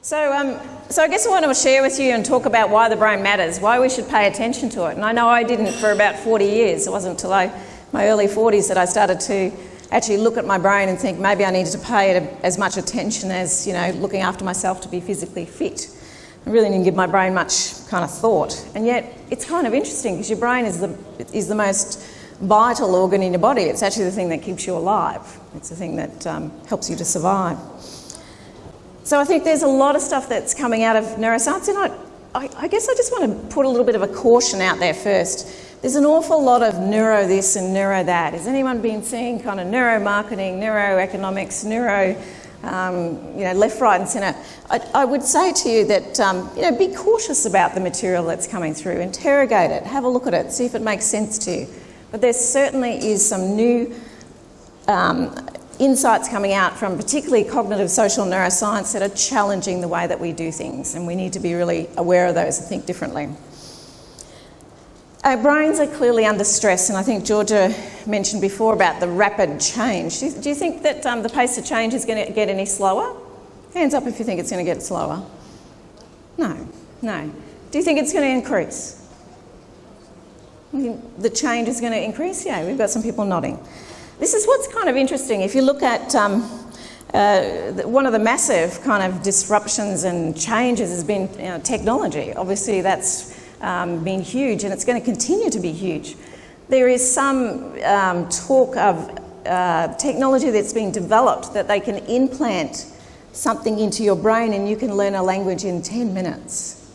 So I guess I want to share with you and talk about why the brain matters, why we should pay attention to it. And I know I didn't for about 40 years. It wasn't until my early 40s that I started to actually look at my brain and think maybe I needed to pay it as much attention as, looking after myself to be physically fit. I really didn't give my brain much kind of thought. And yet it's kind of interesting because your brain is the most vital organ in your body. It's actually the thing that keeps you alive. It's the thing that helps you to survive. So I think there's a lot of stuff that's coming out of neuroscience, and I guess I just want to put a little bit of a caution out there first. There's an awful lot of neuro this and neuro that. Has anyone been seeing kind of neuromarketing, neuroeconomics, left, right and centre? I would say to you that, be cautious about the material that's coming through. Interrogate it, have a look at it, see if it makes sense to you. But there certainly is some new insights coming out from particularly cognitive social neuroscience that are challenging the way that we do things, and we need to be really aware of those and think differently. Our brains are clearly under stress, and I think Georgia mentioned before about the rapid change. Do you think that the pace of change is going to get any slower? Hands up if you think it's going to get slower. No. Do you think it's going to increase? The change is going to increase? Yeah, we've got some people nodding. This is what's kind of interesting. If you look at one of the massive kind of disruptions and changes has been technology. Obviously that's been huge, and it's going to continue to be huge. There is some talk of technology that's being developed that they can implant something into your brain and you can learn a language in 10 minutes.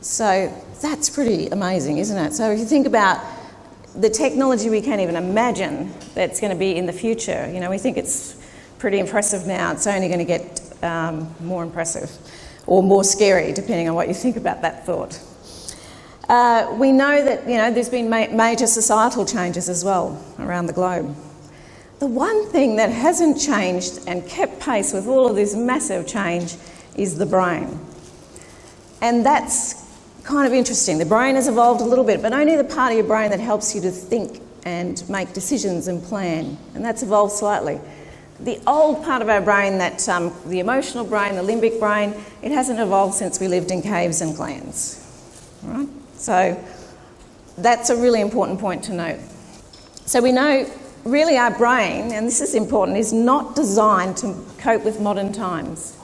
So that's pretty amazing, isn't it? So if you think about the technology we can't even imagine that's going to be in the future, we think it's pretty impressive now. It's only going to get more impressive or more scary, depending on what you think about that thought. We know that there's been major societal changes as well around the globe. The one thing that hasn't changed and kept pace with all of this massive change is the brain. And that's kind of interesting. The brain has evolved a little bit, but only the part of your brain that helps you to think and make decisions and plan, and that's evolved slightly. The old part of our brain, that the emotional brain, the limbic brain, it hasn't evolved since we lived in caves and clans. All right? So that's a really important point to note. So we know really our brain, and this is important, is not designed to cope with modern times.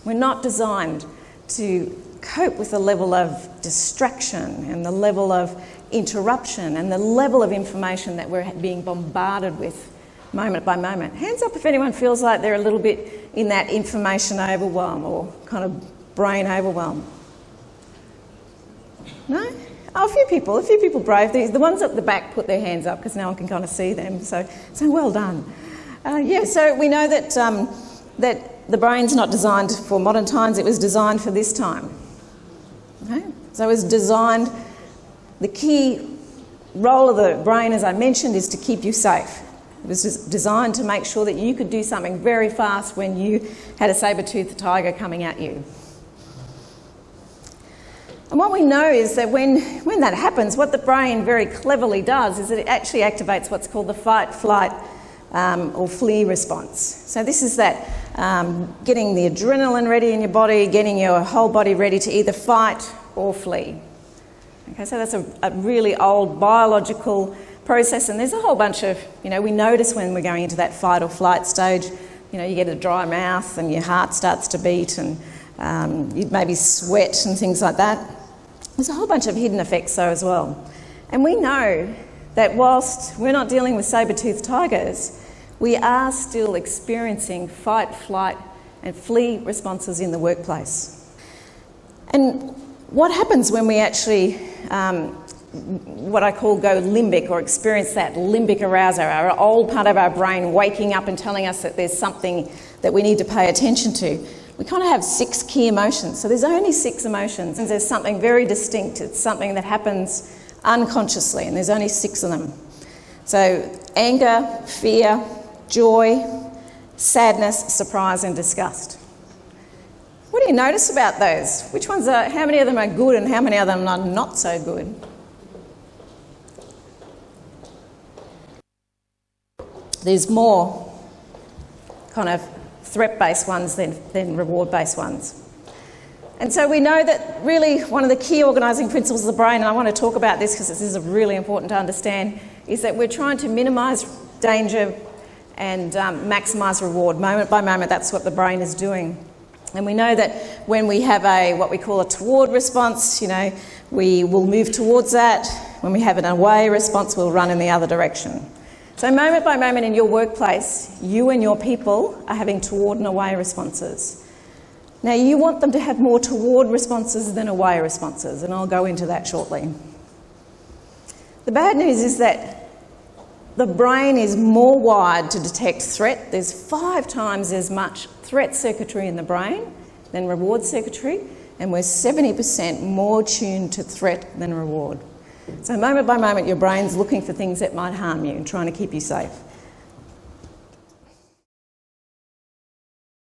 We're not designed to cope with the level of distraction and the level of interruption and the level of information that we're being bombarded with moment by moment. Hands up if anyone feels like they're a little bit in that information overwhelm or kind of brain overwhelm. No? Oh, a few people brave. The ones at the back put their hands up because now I can kind of see them, so well done. So we know that that the brain's not designed for modern times, it was designed for this time. Okay? So it was designed, the key role of the brain, as I mentioned, is to keep you safe. It was just designed to make sure that you could do something very fast when you had a saber-toothed tiger coming at you. And what we know is that when that happens, what the brain very cleverly does is that it actually activates what's called the fight, flight, or flee response. So this is that getting the adrenaline ready in your body, getting your whole body ready to either fight or flee. Okay, so that's a really old biological process, and there's a whole bunch of, we notice when we're going into that fight or flight stage, you get a dry mouth and your heart starts to beat and you maybe sweat and things like that. There's a whole bunch of hidden effects though as well. And we know that whilst we're not dealing with saber-toothed tigers, we are still experiencing fight, flight and flee responses in the workplace. And what happens when we actually, what I call go limbic, or experience that limbic arousal, our old part of our brain waking up and telling us that there's something that we need to pay attention to? We kind of have 6 key emotions. So there's only 6 emotions, and there's something very distinct. It's something that happens unconsciously, and there's only 6 of them. So anger, fear, joy, sadness, surprise and disgust. What do you notice about those? Which ones are, how many of them are good and how many of them are not so good? There's more kind of threat-based ones than reward-based ones. And so we know that really one of the key organising principles of the brain, and I want to talk about this because this is really important to understand, is that we're trying to minimise danger and maximise reward. Moment by moment, that's what the brain is doing. And we know that when we have what we call a toward response, we will move towards that. When we have an away response, we'll run in the other direction. So moment by moment in your workplace, you and your people are having toward and away responses. Now, you want them to have more toward responses than away responses, and I'll go into that shortly. The bad news is that the brain is more wired to detect threat. There's 5 times as much threat circuitry in the brain than reward circuitry, and we're 70% more tuned to threat than reward. So moment by moment, your brain's looking for things that might harm you and trying to keep you safe.